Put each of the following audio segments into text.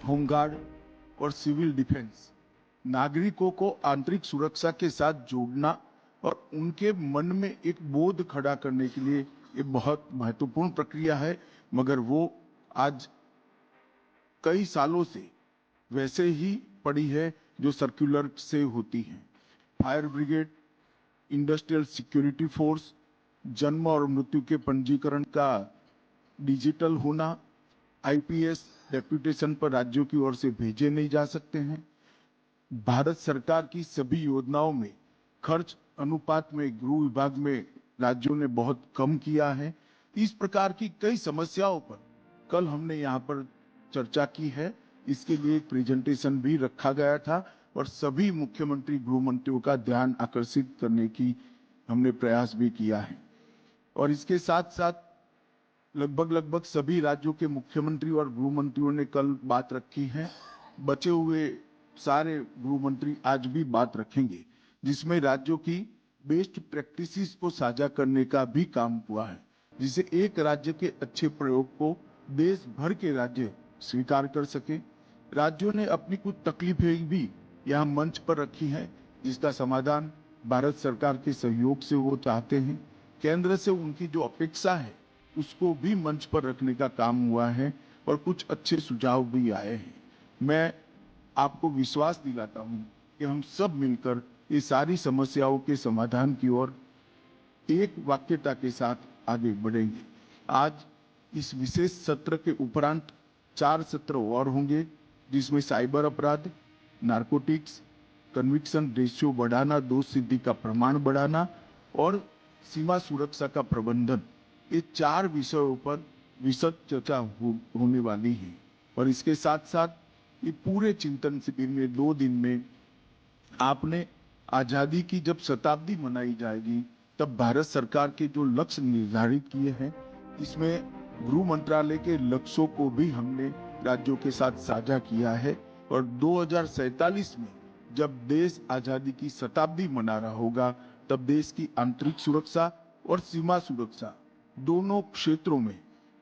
Home guard और civil defence नागरिकों को आंतरिक सुरक्षा के साथ जोड़ना और उनके मन में एक बोध खड़ा करने के लिए ये बहुत महत्वपूर्ण प्रक्रिया है। मगर वो आज कई सालों से वैसे ही पड़ी है जो सर्कुलर से होती है। Fire brigade, industrial security force, जन्म और मृत्यु के पंजीकरण का डिजिटल होना, आईपीएस डेप्यूटेशन पर राज्यों की ओर से भेजे नहीं जा सकते हैं। भारत सरकार की सभी योजनाओं में खर्च अनुपात में गृह विभाग में राज्यों ने बहुत कम किया है। इस प्रकार की कई समस्याओं पर कल हमने यहाँ पर चर्चा की है। इसके लिए एक प्रेजेंटेशन भी रखा गया था और सभी मुख्यमंत्री गृह मंत्रियों का ध्यान आकर्षित करने की हमने प्रयास भी किया है। और इसके साथ साथ लगभग सभी राज्यों के मुख्यमंत्री और गृह मंत्रियों ने कल बात रखी है। बचे हुए सारे गृह मंत्री आज भी बात रखेंगे, जिसमें राज्यों की बेस्ट प्रैक्टिसेस को साझा करने का भी काम हुआ है, जिससे एक राज्य के अच्छे प्रयोग को देश भर के राज्य स्वीकार कर सके। राज्यों ने अपनी कुछ तकलीफें भी यहाँ मंच पर रखी हैं, जिसका समाधान भारत सरकार के सहयोग से वो चाहते हैं। केंद्र से उनकी जो अपेक्षा है उसको भी मंच पर रखने का काम हुआ है और कुछ अच्छे सुझाव भी आए हैं। मैं आपको विश्वास दिलाता हूं कि हम सब मिलकर ये सारी समस्याओं के समाधान की ओर एक वाक्यता के साथ आगे बढ़ेंगे। आज इस विशेष सत्र के उपरांत 4 सत्र और होंगे, जिसमें साइबर अपराध, नारकोटिक्स, कन्विक्शन रेशियो बढ़ाना, दोष सिद्धि का प्रमाण बढ़ाना और सीमा सुरक्षा का प्रबंधन, ये 4 विषयों पर विशद चर्चा होने वाली है। और इसके साथ साथ ये पूरे चिंतन शिविर में 2 दिन में आपने आजादी की जब शताब्दी मनाई जाएगी तब भारत सरकार के जो लक्ष्य निर्धारित किए हैं, इसमें गृह मंत्रालय के लक्ष्यों को भी हमने राज्यों के साथ साझा किया है। और 2047 में जब देश आजादी की शताब्दी मना रहा होगा, तब देश की आंतरिक सुरक्षा और सीमा सुरक्षा दोनों क्षेत्रों में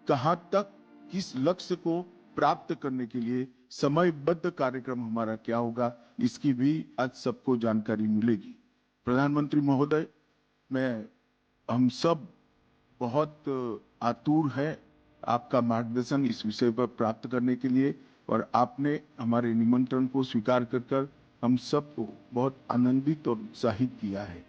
कहां तक किस लक्ष्य को प्राप्त करने के लिए समयबद्ध कार्यक्रम हमारा क्या होगा, इसकी भी आज सबको जानकारी मिलेगी। प्रधानमंत्री महोदय, हम सब बहुत आतुर हैं आपका मार्गदर्शन इस विषय पर प्राप्त करने के लिए, और आपने हमारे निमंत्रण को स्वीकार कर हम सबको बहुत आनंदित और उत्साहित किया है।